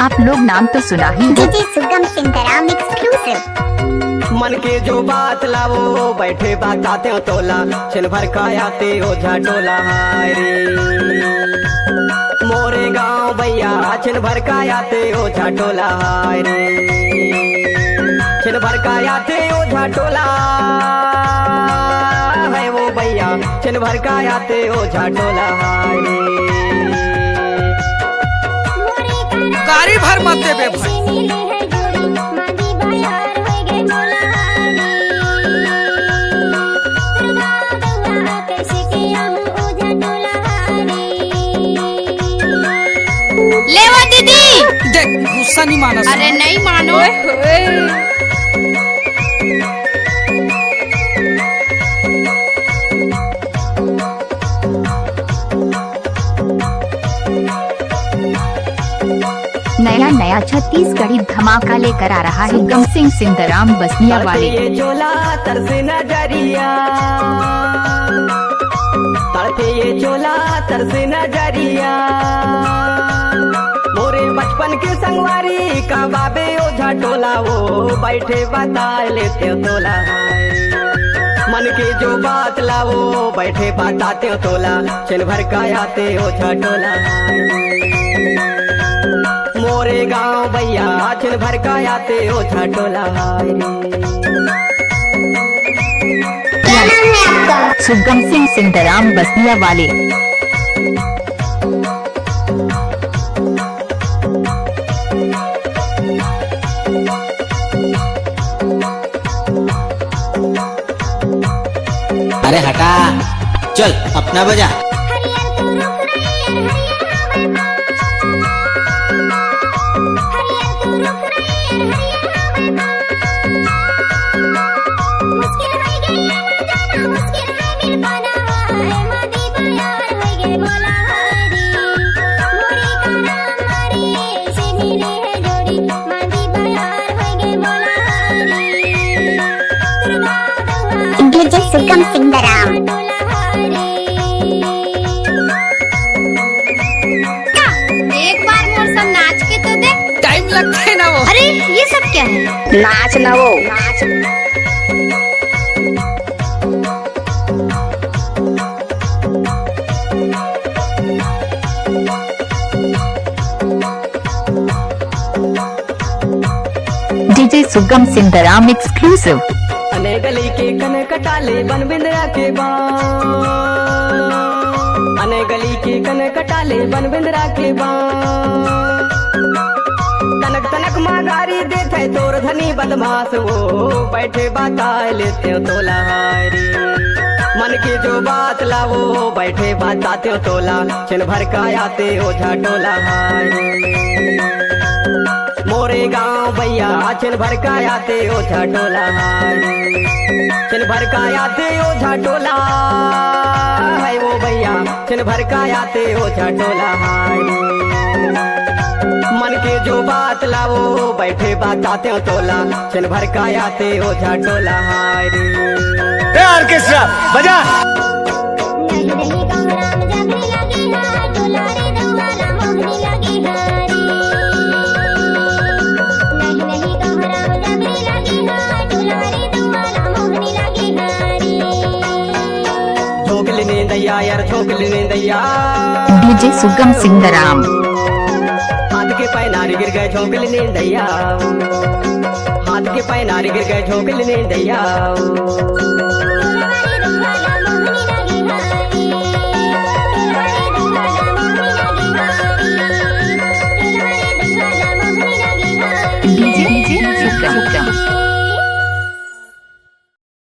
आप लोग नाम तो सुना ही है। डीजे सुगम सिंधराम एक्सक्लूसिव। मन के जो बात लावो बैठे बताते हो तोला, छिन भर का आते ओझा टोला। हाय रे मोरे गाँव भैया छिन भर का आते ओझा टोला। हाय रे छिन भर का आते ओझा टोला है वो भैया, छिन भर का आते ओझा टोला। हाय रे गाड़ी भर मत देबे भाई। लेवा दीदी देख गुस्सा नहीं मानो। अरे नहीं मानो। नया छत्तीसगढ़ी धमाका लेकर आ रहा है सुगम सिंह सिंधराम बसनिया वाले। ये चोला तरसे नजरिया, तड़पे ये चोला तरसे नजरिया। मोरे बचपन के संगवारी का बाबे ओझा टोला, वो बैठे बता लेते हो तोला। मन के जो बात लावो बैठे बताते हो तोला, छिन भर का आते ओझा टोला। मोरे गाँव भैया छिन भर का आते ओझा टोला। क्या नाम है आपका? सुगम सिंह सिंधराम बसनिया वाले। अरे हटा चल अपना बजा। डीजे सुगम सिंधराम। एक बार मोर सब नाच के तो देख। टाइम लगता है ना वो। अरे ये सब क्या है? नाच ना वो नाच। डीजे सुगम सिंधराम एक्सक्लूसिव। अने गली के कन कटाले बन बिंदरा के बाँ, अने गली के कन कटाले बन बिंदरा के बाँ। तनक तनक मागारी देते तोर धनी बदमाश, वो बैठे बता लेते हो तोला। हाय रे मन की जो बात लावो बैठे बताते हो तोला, छिन भर का आते ओझा टोला। हाय रे मोरे गाँव भैया छिन भर का आते ओझा टोला। छिन भर का आते ओझा टोला है वो भैया, छिन भर का आते ओझा टोला। मन के जो बात लावो बैठे बताते हो तोला, छिन भर का आते ओझा टोला। हाय रे ऑर्केस्ट्रा बजा। झोंकली नींदैया यार झोंकली नींदैया। डीजे सुगम सिंधराम। हाथ के पैनारी गिर गए झोंकली नींदैया, हाथ के पैनारी गिर गए झोंकली नींदैया।